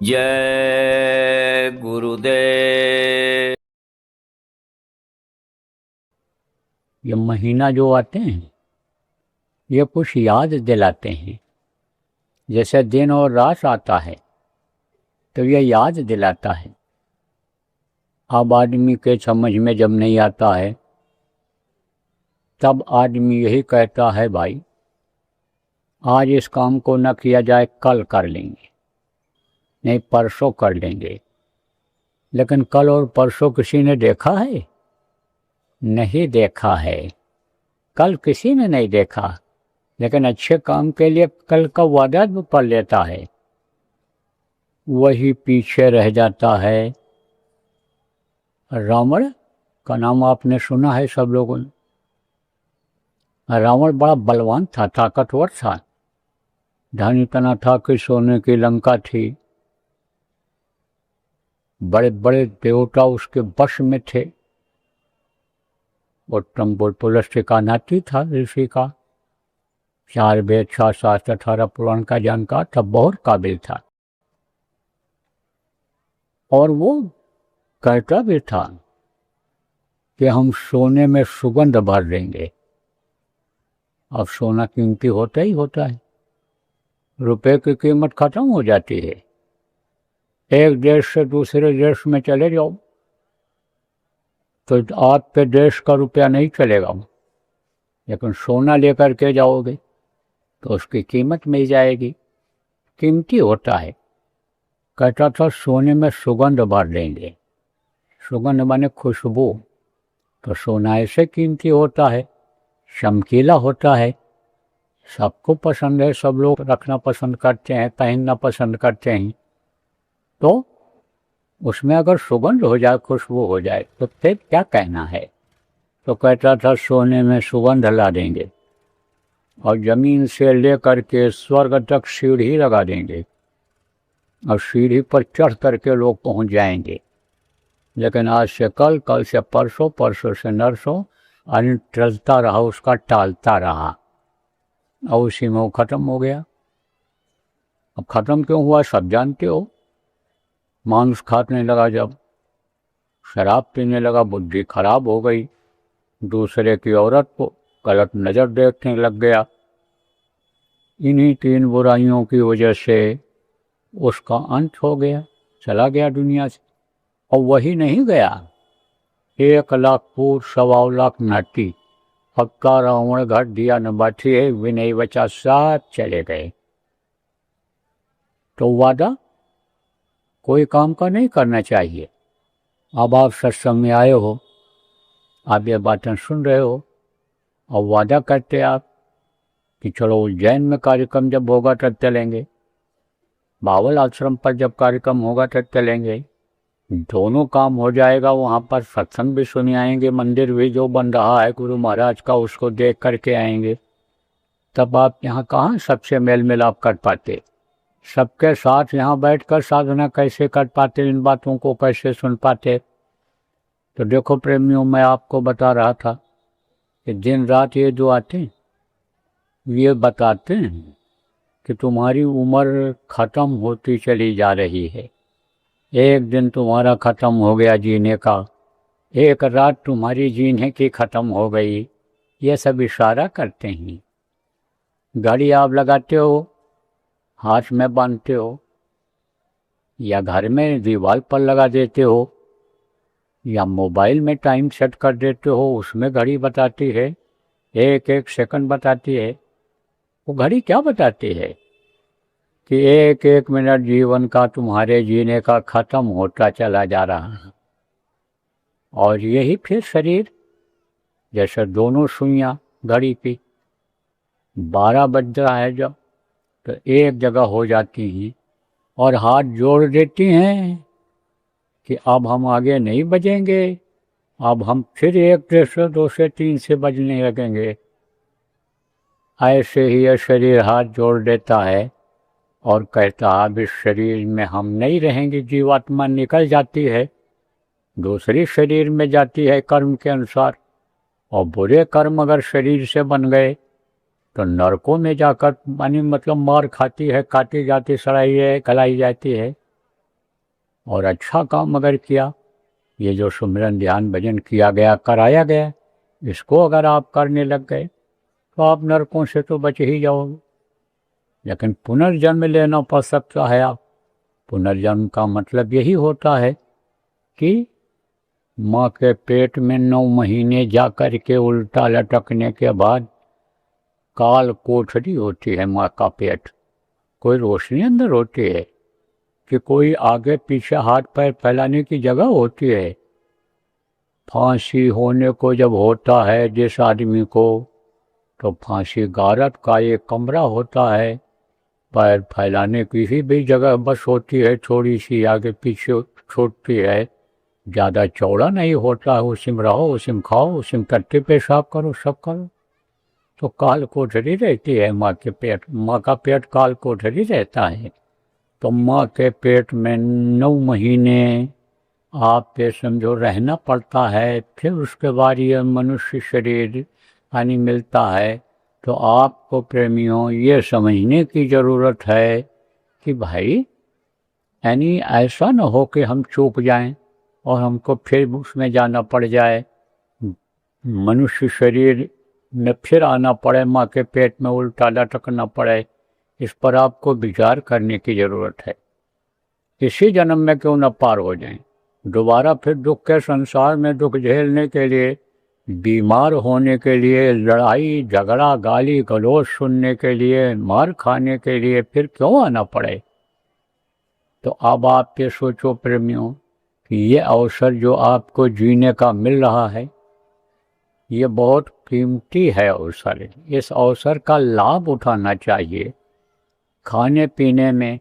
जय गुरुदेव। ये महीना जो आते हैं ये कुछ याद दिलाते हैं। जैसे दिन और रात आता है तो ये याद दिलाता है। अब आदमी के समझ में जब नहीं आता है तब आदमी यही कहता है, भाई आज इस काम को न किया जाए, कल कर लेंगे, नहीं परसों कर लेंगे। लेकिन कल और परसों किसी ने देखा है? नहीं देखा है। कल किसी ने नहीं देखा, लेकिन अच्छे काम के लिए कल का वादा भी कर लेता है, वही पीछे रह जाता है। रावण का नाम आपने सुना है सब लोगों ने। रावण बड़ा बलवान था, ताकतवर था, धन इतना था कि सोने की लंका थी, बड़े बड़े देवता उसके वश में थे। उत्तम पुलस्त्य का नाती था, ऋषि का, 4 वेद 6 शास्त्र 18 पुराण का जानकार था, बहुत काबिल था। और वो कहता भी था कि हम सोने में सुगंध भर देंगे। अब सोना कीमती होता ही होता है, रुपए की कीमत खत्म हो जाती है। एक देश से दूसरे देश में चले जाओ तो आपके देश का रुपया नहीं चलेगा, लेकिन सोना लेकर के जाओगे तो उसकी कीमत मिल जाएगी, कीमती होता है। कहता था सोने में सुगंध भर देंगे। सुगंध माने खुशबू। तो सोना ऐसे कीमती होता है, चमकीला होता है, सबको पसंद है, सब लोग रखना पसंद करते हैं, पहनना पसंद करते हैं। तो उसमें अगर सुगंध हो जाए, खुशबू हो जाए, तो फिर क्या कहना है। तो कहता था सोने में सुगंध ला देंगे और जमीन से लेकर के स्वर्ग तक सीढ़ी लगा देंगे और सीढ़ी पर चढ़ करके लोग पहुंच जाएंगे। लेकिन आज से कल, कल से परसों, परसों से नरसों, अन्न टलता रहा, उसका टालता रहा और उसी में वो खत्म हो गया। अब खत्म क्यों हुआ सब जानते हो। मांस खाने लगा, जब शराब पीने लगा, बुद्धि खराब हो गई, दूसरे की औरत को गलत नज़र देखने लग गया। इन्हीं 3 बुराइयों की वजह से उसका अंत हो गया, चला गया दुनिया से। और वही नहीं गया, 1 लाख पूर 1.25 लाख नाटी, पक्का रावण घर दिया न बाठी है, विनय बचा साथ चले गए। तो वादा कोई काम का नहीं करना चाहिए। अब आप सत्संग में आए हो, आप ये बातें सुन रहे हो और वादा करते आप कि चलो उज्जैन में कार्यक्रम जब होगा तब चलेंगे, बावल आश्रम पर जब कार्यक्रम होगा तब चलेंगे, दोनों काम हो जाएगा। वहाँ पर सत्संग भी सुन आएंगे, मंदिर भी जो बन रहा है गुरु महाराज का उसको देख करके आएंगे। तब आप यहाँ कहाँ सबसे मेल मिलाप कर पाते, सबके साथ यहाँ बैठकर साधना कैसे कर पाते, इन बातों को कैसे सुन पाते। तो देखो प्रेमियों, मैं आपको बता रहा था कि दिन रात ये जो आते हैं ये बताते हैं कि तुम्हारी उम्र खत्म होती चली जा रही है। एक दिन तुम्हारा खत्म हो गया जीने का, एक रात तुम्हारी जीने की खत्म हो गई। ये सब इशारा करते हैं। घड़ी आप लगाते हो, हाथ में बांधते हो, या घर में दीवार पर लगा देते हो, या मोबाइल में टाइम सेट कर देते हो, उसमें घड़ी बताती है, 1-1 सेकंड बताती है। वो घड़ी क्या बताती है कि 1-1 मिनट जीवन का तुम्हारे जीने का खत्म होता चला जा रहा है। और यही फिर शरीर, जैसे दोनों सुइयां घड़ी की 12 बज रहा है जब, तो एक जगह हो जाती हैं और हाथ जोड़ देती हैं कि अब हम आगे नहीं बजेंगे, अब हम फिर 1 से 2 से 3 से बजने लगेंगे। ऐसे ही यह शरीर हाथ जोड़ देता है और कहता है अब इस शरीर में हम नहीं रहेंगे। जीवात्मा निकल जाती है, दूसरी शरीर में जाती है कर्म के अनुसार, और बुरे कर्म अगर शरीर से बन गए तो नरकों में जाकर मतलब मार खाती है, काटी जाती, सड़ाई है, खलाई जाती है। और अच्छा काम अगर किया, ये जो सुमिरन ध्यान भजन किया गया, कराया गया, इसको अगर आप करने लग गए तो आप नरकों से तो बच ही जाओगे। लेकिन पुनर्जन्म लेना पड़ सकता है। आप पुनर्जन्म का मतलब यही होता है कि माँ के पेट में 9 महीने जा कर के उल्टा लटकने के बाद काल कोठरी होती है माँ का पेट, कोई रोशनी अंदर होती है कि कोई आगे पीछे हाथ पैर फैलाने की जगह होती है। फांसी होने को जब होता है जिस आदमी को, तो फांसी गारद का एक कमरा होता है, पैर फैलाने की ही भी जगह बस होती है, थोड़ी सी आगे पीछे छोड़ती है, ज़्यादा चौड़ा नहीं होता है। उसी में रहो, उसी में खाओ, उसी में टट्टी पेशाब करो, सब करो। तो काल कोठरी रहती है माँ के पेट, माँ का पेट काल कोठरी रहता है। तो माँ के पेट में 9 महीने आप पे समझो रहना पड़ता है। फिर उसके बाद ये मनुष्य शरीर यानी मिलता है। तो आपको प्रेमियों ये समझने की ज़रूरत है कि भाई यानी ऐसा न हो कि हम चूक जाएं और हमको फिर उसमें जाना पड़ जाए, मनुष्य शरीर में फिर आना पड़े, माँ के पेट में उल्टा लटकना पड़े। इस पर आपको विचार करने की ज़रूरत है। इसी जन्म में क्यों न पार हो जाएं, दोबारा फिर दुख के संसार में दुख झेलने के लिए, बीमार होने के लिए, लड़ाई झगड़ा गाली गलौज सुनने के लिए, मार खाने के लिए फिर क्यों आना पड़े। तो अब आप ये सोचो प्रेमियों कि ये अवसर जो आपको जीने का मिल रहा है, ये बहुत कीमती है अवसर। इस अवसर का लाभ उठाना चाहिए। खाने पीने में,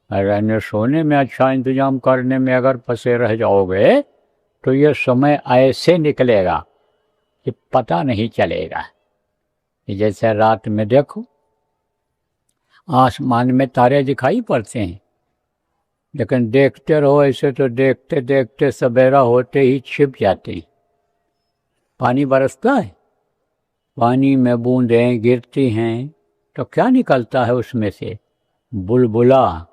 रहने सोने में अच्छा इंतजाम करने में अगर फंसे रह जाओगे तो ये समय ऐसे निकलेगा कि पता नहीं चलेगा। जैसे रात में देखो आसमान में तारे दिखाई पड़ते हैं, लेकिन देखते रहो ऐसे तो देखते देखते सवेरा होते ही छिप जाते हैं। पानी बरसता है, पानी में बूंदें गिरती हैं तो क्या निकलता है उसमें से, बुलबुला।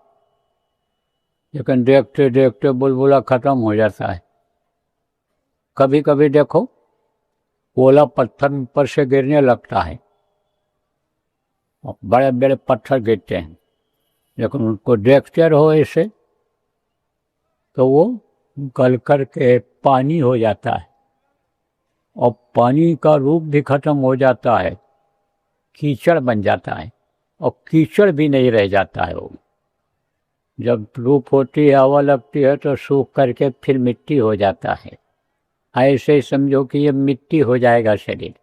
लेकिन देखते देखते बुलबुला खत्म हो जाता है। कभी कभी देखो ओला पत्थर पर से गिरने लगता है, बड़े बड़े पत्थर गिरते हैं, लेकिन उनको देखते रहो ऐसे तो वो गल कर के पानी हो जाता है और पानी का रूप भी खत्म हो जाता है, कीचड़ बन जाता है और कीचड़ भी नहीं रह जाता है। वो जब धूप होती है, हवा लगती है तो सूख करके फिर मिट्टी हो जाता है। ऐसे ही समझो कि ये मिट्टी हो जाएगा शरीर।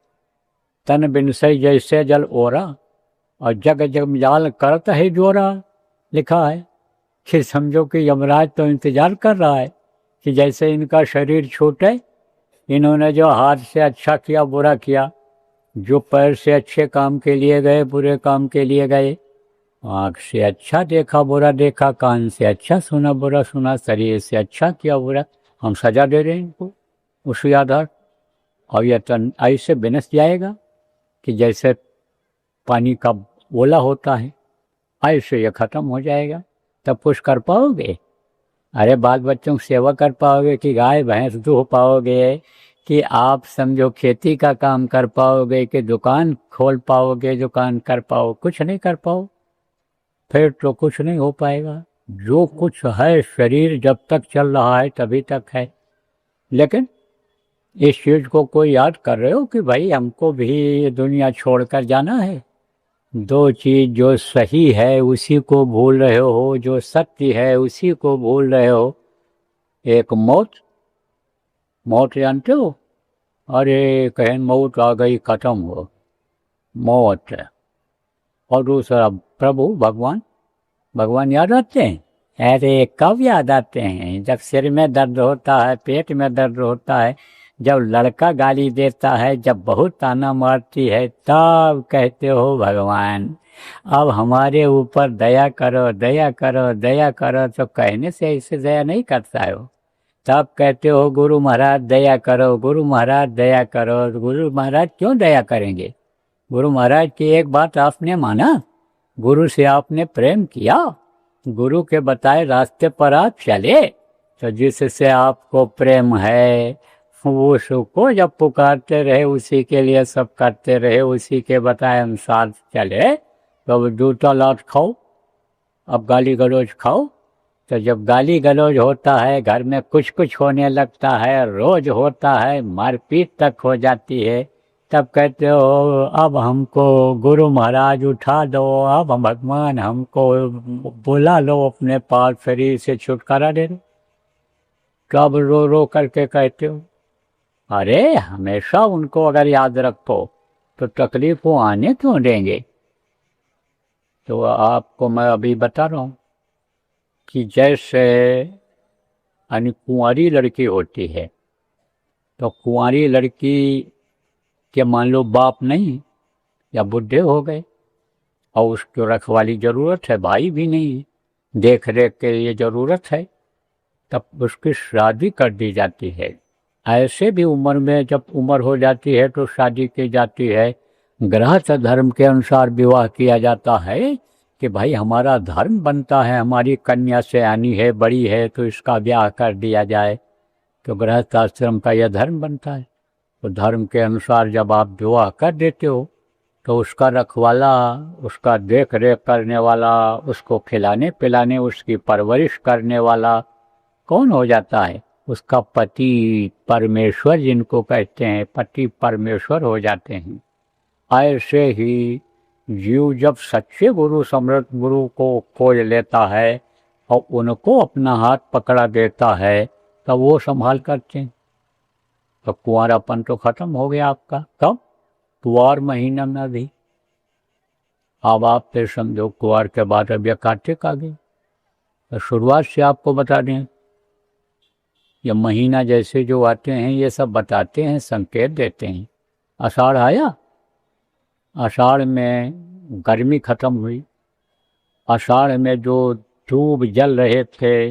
तन बिनसई जैसे जल ओरा और जग जंजाल करत है जोरा, लिखा है। फिर समझो कि यमराज तो इंतजार कर रहा है कि जैसे इनका शरीर छूटे, इन्होंने जो हाथ से अच्छा किया बुरा किया, जो पैर से अच्छे काम के लिए गए बुरे काम के लिए गए, आँख से अच्छा देखा बुरा देखा, कान से अच्छा सुना बुरा सुना, शरीर से अच्छा किया बुरा, हम सजा दे रहे हैं इनको उसी आधार। और यह तन ऐसे बिनस जाएगा कि जैसे पानी का ओला होता है, ऐसे ये खत्म हो जाएगा। तब कुछ कर पाओगे? अरे बाल बच्चों की सेवा कर पाओगे कि गाय भैंस दूह पाओगे कि आप समझो खेती का काम कर पाओगे कि दुकान खोल पाओगे, दुकान कर पाओ? कुछ नहीं कर पाओ, फिर तो कुछ नहीं हो पाएगा। जो कुछ है शरीर जब तक चल रहा है तभी तक है। लेकिन इस चीज़ को कोई याद कर रहे हो कि भाई हमको भी ये दुनिया छोड़कर जाना है? दो चीज़, जो सही है उसी को भूल रहे हो, जो सत्य है उसी को भूल रहे हो। एक मौत, मौत जानते हो? अरे कहें मौत आ गई खत्म हो, मौत। और दूसरा प्रभु भगवान, भगवान याद आते हैं? अरे कब याद आते हैं? जब सिर में दर्द होता है, पेट में दर्द होता है, जब लड़का गाली देता है, जब बहुत ताना मारती है, तब कहते हो भगवान अब हमारे ऊपर दया करो दया करो दया करो। तो कहने से ऐसे दया नहीं करता है वो। तब कहते हो गुरु महाराज दया करो, गुरु महाराज दया करो। गुरु महाराज क्यों दया करेंगे? गुरु महाराज की एक बात आपने माना, गुरु से आपने प्रेम किया, गुरु के बताए रास्ते पर आप चले, तो जिससे आपको प्रेम है वो उसको जब पुकारते रहे, उसी के लिए सब करते रहे, उसी के बताए अनुसार चले, तो अब जूता लात खाओ, अब गाली गलौज खाओ। तो जब गाली गलौज होता है, घर में कुछ कुछ होने लगता है, रोज होता है, मारपीट तक हो जाती है, तब कहते हो अब हमको गुरु महाराज उठा दो, अब भगवान हमको बुला लो अपने पास, शरीर से छुटकारा दे दो। कब रो रो करके कहते हो? अरे हमेशा उनको अगर याद रखो तो तकलीफ वो आने क्यों देंगे? तो आपको मैं अभी बता रहा हूँ कि जैसे यानी कुंवारी लड़की होती है, तो कुंवारी लड़की के मान लो बाप नहीं या बुढ़े हो गए और उसको रखवाली ज़रूरत है, भाई भी नहीं, देख रेख के लिए ज़रूरत है, तब उसकी शादी कर दी जाती है। ऐसे भी उम्र में जब उम्र हो जाती है तो शादी की जाती है। गृहस्थ धर्म के अनुसार विवाह किया जाता है कि भाई हमारा धर्म बनता है, हमारी कन्या से आनी है, बड़ी है, तो इसका ब्याह कर दिया जाए, तो गृहस्थ आश्रम का यह धर्म बनता है। तो धर्म के अनुसार जब आप विवाह कर देते हो तो उसका रखवाला, उसका देख रेख करने वाला, उसको खिलाने पिलाने, उसकी परवरिश करने वाला कौन हो जाता है? उसका पति परमेश्वर, जिनको कहते हैं पति परमेश्वर हो जाते हैं। ऐसे ही जीव जब सच्चे गुरु समर्थ गुरु को खोज लेता है और उनको अपना हाथ पकड़ा देता है, तब वो संभाल करते हैं। तो कुंवारापन तो खत्म हो गया आपका। कब? कुंवार महीना में भी। अब आप फिर समझो कुंवार के बाद अब यह कार्तिक आ गई। तो शुरुआत से आपको बता दें, ये महीना जैसे जो आते हैं ये सब बताते हैं, संकेत देते हैं। आषाढ़ आया, आषाढ़ में गर्मी खत्म हुई, आषाढ़ में जो धूप जल रहे थे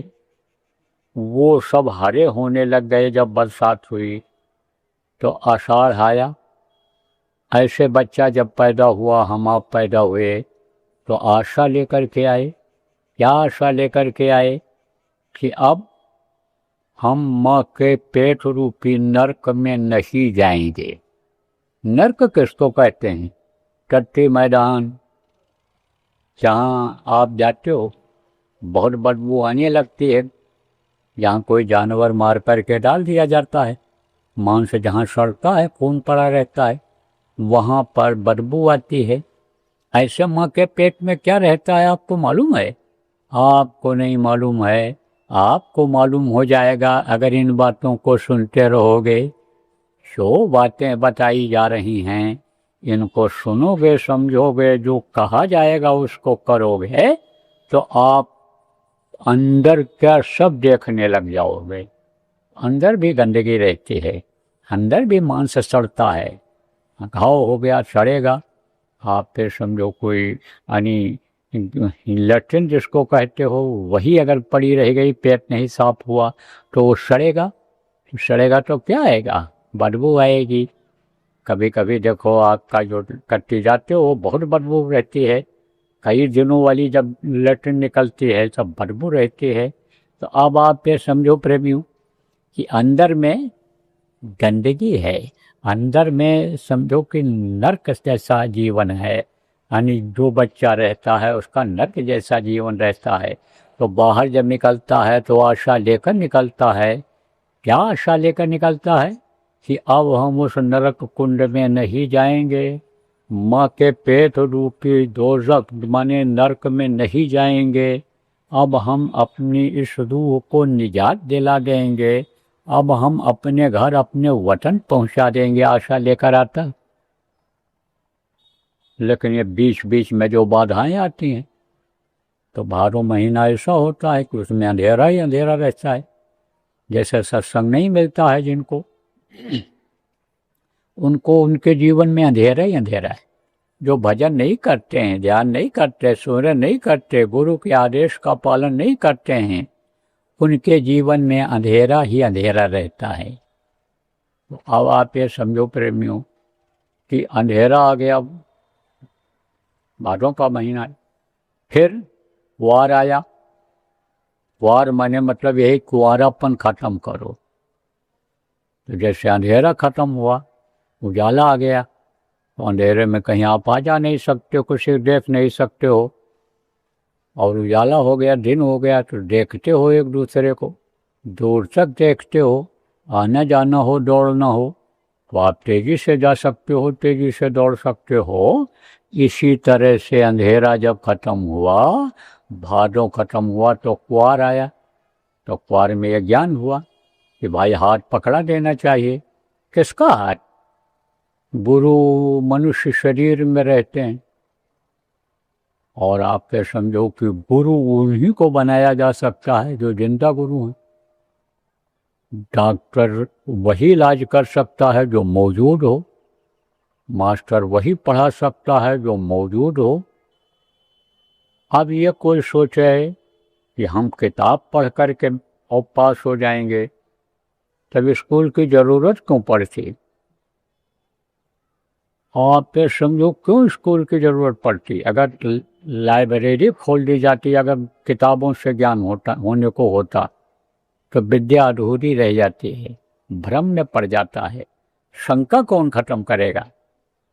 वो सब हरे होने लग गए जब बरसात हुई। तो आषाढ़ आया। ऐसे बच्चा जब पैदा हुआ, हम आप पैदा हुए, तो आशा लेकर के आए। क्या आशा लेकर के आए? कि अब हम माँ के पेट रूपी नरक में नहीं जाएंगे। नरक किसको कहते हैं? टट्टी मैदान, जहाँ आप जाते हो बहुत बदबू आने लगती है, जहाँ कोई जानवर मार करके डाल दिया जाता है, मांस जहाँ सड़ता है, खून पड़ा रहता है, वहाँ पर बदबू आती है। ऐसे माँ के पेट में क्या रहता है आपको मालूम है? आपको नहीं मालूम है, आपको मालूम हो जाएगा अगर इन बातों को सुनते रहोगे। जो बातें बताई जा रही हैं इनको सुनोगे, समझोगे, जो कहा जाएगा उसको करोगे, तो आप अंदर क्या सब देखने लग जाओगे। अंदर भी गंदगी रहती है, अंदर भी मांस सड़ता है, घाव हो गया सड़ेगा। आप फिर समझो कोई यानी लैट्रिन जिसको कहते हो वही अगर पड़ी रह गई, पेट नहीं साफ हुआ, तो वो सड़ेगा। सड़ेगा तो क्या आएगा? बदबू आएगी। कभी कभी देखो आपका जो कट्टी जाते हो वो बहुत बदबू रहती है, कई दिनों वाली जब लैट्रिन निकलती है तब बदबू रहती है। तो अब आप ये समझो प्रेमियों कि अंदर में गंदगी है, अंदर में समझो कि नर्क जैसा जीवन है, यानी जो बच्चा रहता है उसका नर्क जैसा जीवन रहता है। तो बाहर जब निकलता है तो आशा लेकर निकलता है। क्या आशा लेकर निकलता है? कि अब हम उस नरक कुंड में नहीं जाएंगे, माँ के पेट रूपी दोज़ख माने नरक में नहीं जाएंगे। अब हम अपनी इस रूह को निजात दिला देंगे, अब हम अपने घर अपने वतन पहुंचा देंगे, आशा लेकर आता। लेकिन ये बीच बीच में जो बाधाएं आती हैं, तो 12 महीना ऐसा होता है कि उसमें अंधेरा ही अंधेरा रहता है। जैसे सत्संग नहीं मिलता है जिनको, उनको उनके जीवन में अंधेरा ही अंधेरा है। जो भजन नहीं करते हैं, ध्यान नहीं करते, सुमिरन नहीं करते, गुरु के आदेश का पालन नहीं करते हैं, उनके जीवन में अंधेरा ही अंधेरा रहता है। तो अब आप ये समझो प्रेमियों कि अंधेरा आ गया, भादों का महीना, फिर वार आया, क्वार माने मतलब यही कुंवारापन खत्म करो। तो जैसे अंधेरा खत्म हुआ, उजाला आ गया, तो अंधेरे में कहीं आप आ जा नहीं सकते हो, कुछ देख नहीं सकते हो, और उजाला हो गया, दिन हो गया, तो देखते हो एक दूसरे को, दूर तक देखते हो। आना जाना हो, दौड़ना हो, तो आप तेजी से जा सकते हो, तेजी से दौड़ सकते हो। इसी तरह से अंधेरा जब खत्म हुआ, भादों खत्म हुआ, तो कुआर आया। तो कुआर में यह ज्ञान हुआ कि भाई हाथ पकड़ा देना चाहिए। किसका हाथ? गुरु मनुष्य शरीर में रहते हैं, और आप ये समझो कि गुरु उन्हीं को बनाया जा सकता है जो जिंदा गुरु हैं। डॉक्टर वही इलाज कर सकता है जो मौजूद हो, मास्टर वही पढ़ा सकता है जो मौजूद हो। अब ये कोई सोचे कि हम किताब पढ़ कर के और पास हो जाएंगे, तब स्कूल की ज़रूरत क्यों पड़ती? और आप ये समझो क्यों स्कूल की ज़रूरत पड़ती? अगर लाइब्रेरी खोल दी जाती, अगर किताबों से ज्ञान होने को होता, तो विद्या अधूरी रह जाती है, भ्रम में पड़ जाता है। शंका कौन खत्म करेगा?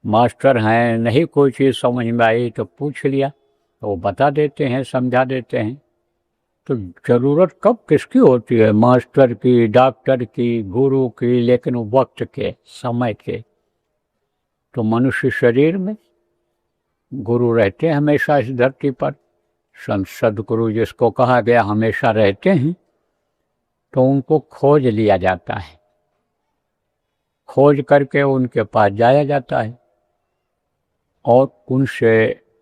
मास्टर हैं, नहीं कोई चीज़ समझ में आई तो पूछ लिया, तो वो बता देते हैं, समझा देते हैं। तो ज़रूरत कब किसकी होती है? मास्टर की, डॉक्टर की, गुरु की, लेकिन वक्त के, समय के। तो मनुष्य शरीर में गुरु रहते हैं हमेशा इस धरती पर। सदगुरु जिसको कहा गया हमेशा रहते हैं, तो उनको खोज लिया जाता है, खोज करके उनके पास जाया जाता है, और उनसे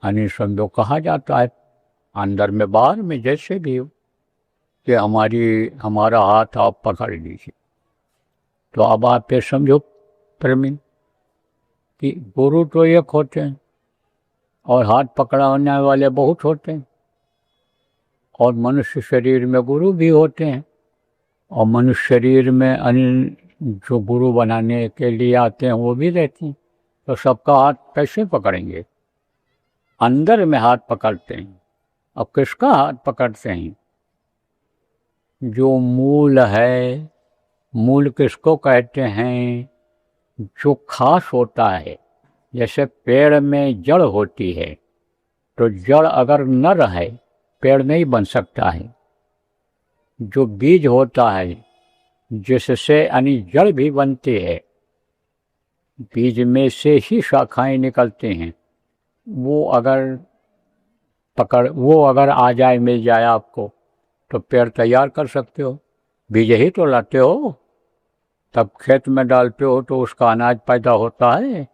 अनिसंदो कहा जाता है, अंदर में बाहर में जैसे भी हो, कि हमारा हाथ आप पकड़ लीजिए। तो अब आप ये समझो प्रवीण कि गुरु तो एक होते हैं, और हाथ पकड़ाने वाले बहुत होते हैं, और मनुष्य शरीर में गुरु भी होते हैं, और मनुष्य शरीर में जो गुरु बनाने के लिए आते हैं वो भी रहती हैं। तो सबका हाथ कैसे पकड़ेंगे? अंदर में हाथ पकड़ते हैं। अब किसका हाथ पकड़ते हैं? जो मूल है। मूल किसको कहते हैं? जो खास होता है। जैसे पेड़ में जड़ होती है, तो जड़ अगर न रहे पेड़ नहीं बन सकता है। जो बीज होता है, जिससे यानी जड़ भी बनती है, बीज में से ही शाखाएं निकलती हैं, वो अगर आ जाए, मिल जाए आपको, तो पेड़ तैयार कर सकते हो। बीज ही तो लाते हो, तब खेत में डालते हो तो उसका अनाज पैदा होता है,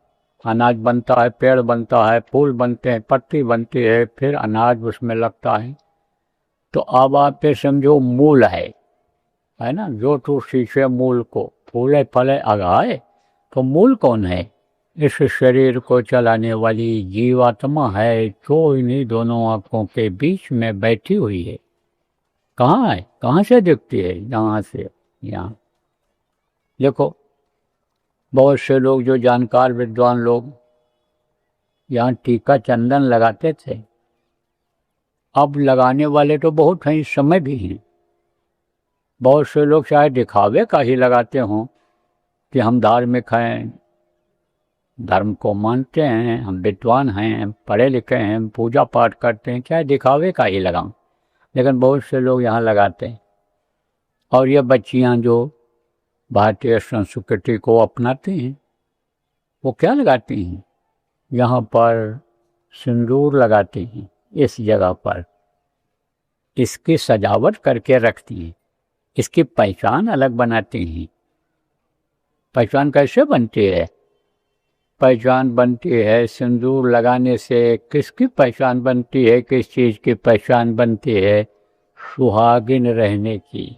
अनाज बनता है, पेड़ बनता है, फूल बनते हैं, पत्ती बनती है, फिर अनाज उसमें लगता है। तो अब आप ये समझो मूल है ना? जो तू सींचे मूल को, फूले फले अगाए, तो मूल कौन है? इस शरीर को चलाने वाली जीवात्मा है, जो इन्हीं दोनों आंखों के बीच में बैठी हुई है। कहाँ है? कहाँ से दिखती है? यहाँ से, यहाँ देखो। बहुत से लोग, जो जानकार विद्वान लोग, यहाँ टीका चंदन लगाते थे। अब लगाने वाले तो बहुत हैं, इस समय भी हैं। बहुत से लोग शायद दिखावे का ही लगाते हों कि हम धार्मिक हैं, धर्म को मानते हैं, हम विद्वान हैं, पढ़े लिखे हैं, पूजा पाठ करते हैं, चाहे दिखावे का ही लगाऊं। लेकिन बहुत से लोग यहाँ लगाते हैं। और ये बच्चियाँ जो भारतीय संस्कृति को अपनाती हैं, वो क्या लगाती हैं? यहाँ पर सिंदूर लगाती हैं, इस जगह पर इसकी सजावट करके रखती हैं, इसकी पहचान अलग बनाती हैं। पहचान कैसे बनती है? पहचान बनती है सिंदूर लगाने से। किसकी पहचान बनती है? किस चीज़ की पहचान बनती है? सुहागिन रहने की।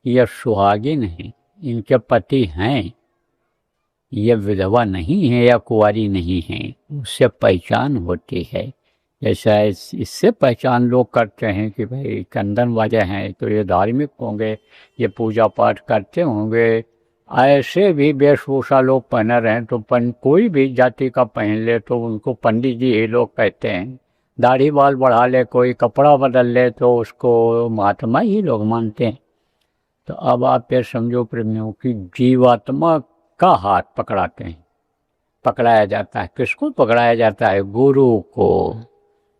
यह सुहागिन है, इनके पति हैं, ये विधवा नहीं है या कुंवारी नहीं है, उससे पहचान होती है। जैसा इससे पहचान लोग करते हैं कि भाई चंदन वाले हैं तो ये धार्मिक होंगे, ये पूजा पाठ करते होंगे। ऐसे भी वेशभूषा लोग पहन रहे हैं, तो कोई भी जाति का पहन ले तो उनको पंडित जी ही लोग कहते हैं, दाढ़ी बाल बढ़ा ले, कोई कपड़ा बदल ले तो उसको महात्मा ही लोग मानते हैं। तो अब आप ये समझो प्रेमियों कि जीवात्मा का हाथ पकड़ाते हैं, पकड़ाया जाता है। किसको पकड़ाया जाता है? गुरु को।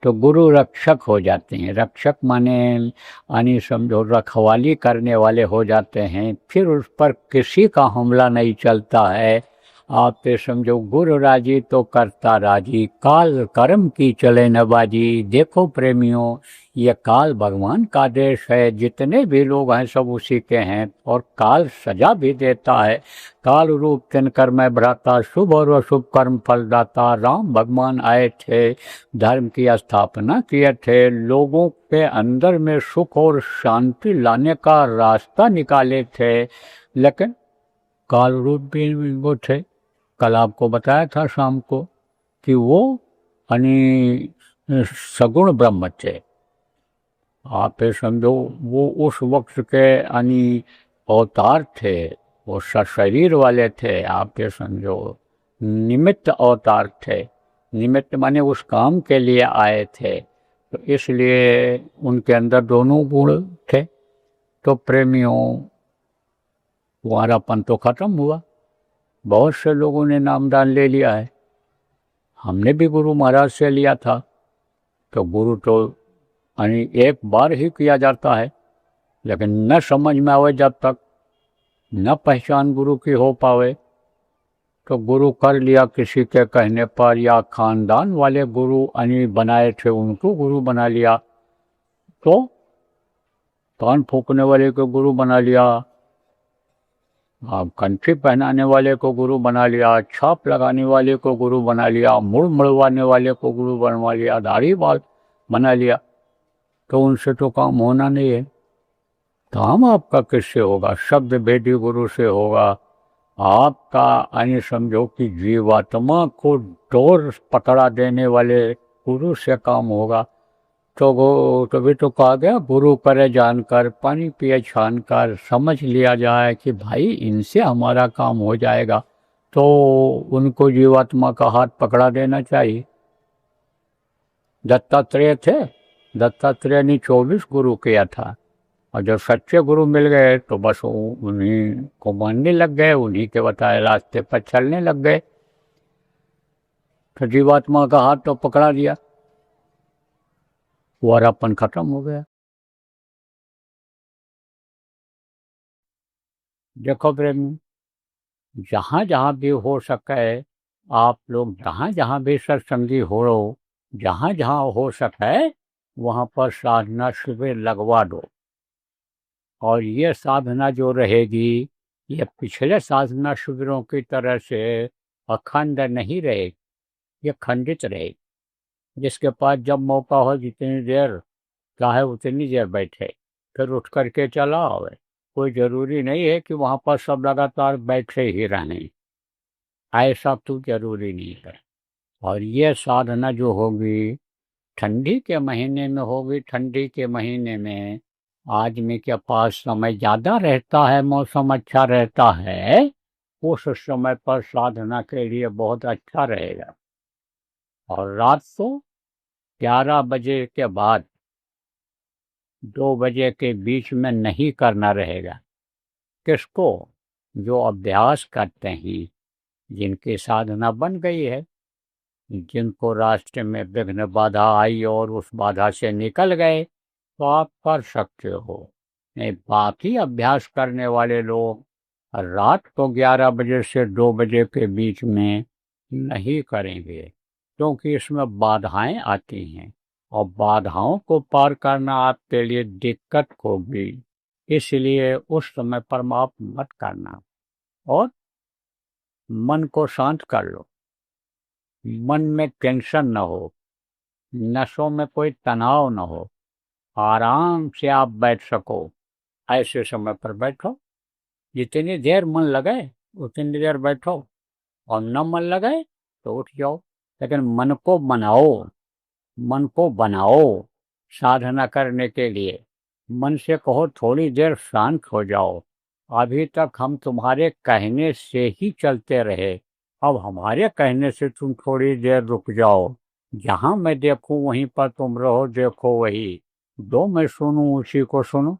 तो गुरु रक्षक हो जाते हैं। रक्षक माने यानी समझो रखवाली करने वाले हो जाते हैं, फिर उस पर किसी का हमला नहीं चलता है। आप ये समझो गुरु राजी तो करता राजी, काल कर्म की चले न बाजी। देखो प्रेमियों, ये काल भगवान का देश है, जितने भी लोग हैं सब उसी के हैं, और काल सजा भी देता है। काल रूप तिन कर्म भ्राता, शुभ और अशुभ कर्म फलदाता। राम भगवान आए थे, धर्म की स्थापना किए थे, लोगों के अंदर में सुख और शांति लाने का रास्ता निकाले थे, लेकिन काल रूप भी वो थे। कल आपको बताया था शाम को कि वो यानी सगुण ब्रह्म थे। आप ये समझो वो उस वक्त के यानी अवतार थे, वो सशरीर वाले थे। आप ये समझो निमित्त अवतार थे। निमित्त माने उस काम के लिए आए थे, तो इसलिए उनके अंदर दोनों गुण थे। तो प्रेमियों, कुंवारापन तो खत्म हुआ, बहुत से लोगों ने नामदान ले लिया है। हमने भी गुरु महाराज से लिया था। तो गुरु तो यानी एक बार ही किया जाता है, लेकिन न समझ में आवे जब तक, न पहचान गुरु की हो पावे। तो गुरु कर लिया किसी के कहने पर, या खानदान वाले गुरु यानी बनाए थे उनको गुरु बना लिया, तो कान फूकने वाले को गुरु बना लिया, कंठी पहनाने वाले को गुरु बना लिया, छाप लगाने वाले को गुरु बना लिया, मुड़ मुड़वाने वाले को गुरु बनवा लिया, दाढ़ी बाल बना लिया। तो उनसे तो काम होना नहीं है। काम आपका किससे होगा? शब्द भेदी गुरु से होगा। आपका यानी समझो कि जीवात्मा को डोर पकड़ा देने वाले गुरु से काम होगा। तो तभी तो कहा गया, गुरु करे जानकर पानी पिए छानकर। समझ लिया जाए कि भाई इनसे हमारा काम हो जाएगा, तो उनको जीवात्मा का हाथ पकड़ा देना चाहिए। दत्तात्रेय थे, दत्तात्रेय ने 24 गुरु किया था, और जब सच्चे गुरु मिल गए तो बस उन्हीं को मानने लग गए, उन्हीं के बताए रास्ते पर चलने लग गए। तो जीवात्मा का हाथ तो पकड़ा दिया, कुंवारापन खत्म हो गया। देखो प्रेमी, जहाँ जहाँ भी हो सके, आप लोग जहाँ जहाँ भी सत्संगी हो, जहाँ जहाँ हो सके वहाँ पर साधना शिविर लगवा दो। और ये साधना जो रहेगी, ये पिछले साधना शिविरों की तरह से अखंड नहीं रहेगी, ये खंडित रहेगी। जिसके पास जब मौका हो, जितनी देर चाहे उतनी देर बैठे, फिर उठ करके चला आवे। कोई ज़रूरी नहीं है कि वहाँ पर सब लगातार बैठे ही रहें, ऐसा तो जरूरी नहीं है। और ये साधना जो होगी ठंडी के महीने में होगी। ठंडी के महीने में आदमी के पास समय ज़्यादा रहता है, मौसम अच्छा रहता है, उस समय पर साधना के लिए बहुत अच्छा रहेगा। और रात को 11 बजे के बाद 2 बजे के बीच में नहीं करना रहेगा। किसको? जो अभ्यास करते हैं, जिनकी साधना बन गई है, जिनको रास्ते में विघ्न बाधा आई और उस बाधा से निकल गए, तो आप कर सकते हो। नहीं, बाकी अभ्यास करने वाले लोग रात को 11 बजे से 2 बजे के बीच में नहीं करेंगे, क्योंकि इसमें बाधाएं आती हैं, और बाधाओं को पार करना आपके लिए दिक्कत होगी। इसलिए उस समय पर आप मत करना, और मन को शांत कर लो। मन में टेंशन न हो, नसों में कोई तनाव न हो, आराम से आप बैठ सको, ऐसे समय पर बैठो। जितनी देर मन लगे उतनी देर बैठो, और न मन लगे तो उठ जाओ। लेकिन मन को बनाओ, मन को बनाओ साधना करने के लिए। मन से कहो थोड़ी देर शांत हो जाओ। अभी तक हम तुम्हारे कहने से ही चलते रहे, अब हमारे कहने से तुम थोड़ी देर रुक जाओ, जहाँ मैं देखूं वहीं पर तुम रहो, देखो वही, दो मैं सुनूं उसी को सुनो।